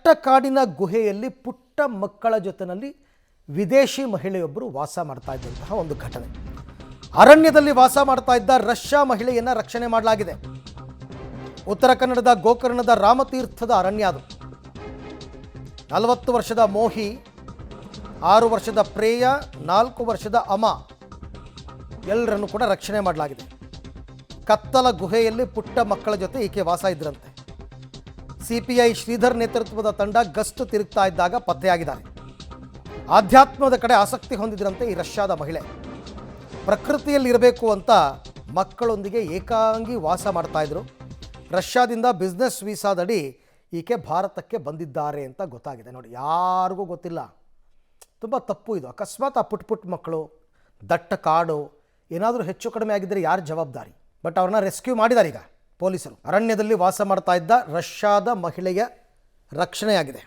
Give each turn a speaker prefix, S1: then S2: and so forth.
S1: ದಟ್ಟ ಕಾಡಿನ ಗುಹೆಯಲ್ಲಿ ಪುಟ್ಟ ಮಕ್ಕಳ ಜೊತೆಯಲ್ಲಿ ವಿದೇಶಿ ಮಹಿಳೆಯೊಬ್ಬರು ವಾಸ ಮಾಡ್ತಾ ಇದ್ದಂತಹ ಒಂದು ಘಟನೆ. ಅರಣ್ಯದಲ್ಲಿ ವಾಸ ಮಾಡ್ತಾ ಇದ್ದ ರಷ್ಯಾ ಮಹಿಳೆಯನ್ನು ರಕ್ಷಣೆ ಮಾಡಲಾಗಿದೆ. ಉತ್ತರ ಕನ್ನಡದ ಗೋಕರ್ಣದ ರಾಮತೀರ್ಥದ ಅರಣ್ಯ ಅದು. 40 ವರ್ಷದ ಮೋಹಿ, 6 ವರ್ಷದ ಪ್ರೇಯ, 4 ವರ್ಷದ ಅಮ ಎಲ್ಲರನ್ನು ಕೂಡ ರಕ್ಷಣೆ ಮಾಡಲಾಗಿದೆ. ಕತ್ತಲ ಗುಹೆಯಲ್ಲಿ ಪುಟ್ಟ ಮಕ್ಕಳ ಜೊತೆ ಈಕೆ ವಾಸ ಇದ್ರಂತೆ. ಸಿಪಿಐ ಶ್ರೀಧರ್ ನೇತೃತ್ವದ ತಂಡ ಗಸ್ತು ತಿರುಗ್ತಾ ಇದ್ದಾಗ ಪತ್ತೆಯಾಗಿದ್ದಾರೆ. ಆಧ್ಯಾತ್ಮದ ಕಡೆ ಆಸಕ್ತಿ ಹೊಂದಿದ್ರಂತೆ ಈ ರಷ್ಯಾದ ಮಹಿಳೆ. ಪ್ರಕೃತಿಯಲ್ಲಿರಬೇಕು ಅಂತ ಮಕ್ಕಳೊಂದಿಗೆ ಏಕಾಂಗಿ ವಾಸ ಮಾಡ್ತಾಯಿದ್ರು. ರಷ್ಯಾದಿಂದ ಬಿಸ್ನೆಸ್ ವೀಸಾದಡಿ ಈಕೆ ಭಾರತಕ್ಕೆ ಬಂದಿದ್ದಾರೆ ಅಂತ ಗೊತ್ತಾಗಿದೆ. ನೋಡಿ, ಯಾರಿಗೂ ಗೊತ್ತಿಲ್ಲ. ತುಂಬ ತಪ್ಪು ಇದು. ಅಕಸ್ಮಾತ್ ಆ ಪುಟ್ಟ ಮಕ್ಕಳು, ದಟ್ಟ ಕಾಡು ಏನಾದರೂ ಹೆಚ್ಚು ಕಡಿಮೆ ಆಗಿದ್ದರೆ ಯಾರು ಜವಾಬ್ದಾರಿ? ಬಟ್ ಅವ್ರನ್ನ ರೆಸ್ಕ್ಯೂ ಮಾಡಿದ್ದಾರೆ ಈಗ ಪೊಲೀಸರು. ಅರಣ್ಯದಲ್ಲಿ ವಾಸ ಮಾಡ್ತಾ ಇದ್ದ ರಷ್ಯಾದ ಮಹಿಳೆಯ ರಕ್ಷಣೆಯಾಗಿದೆ.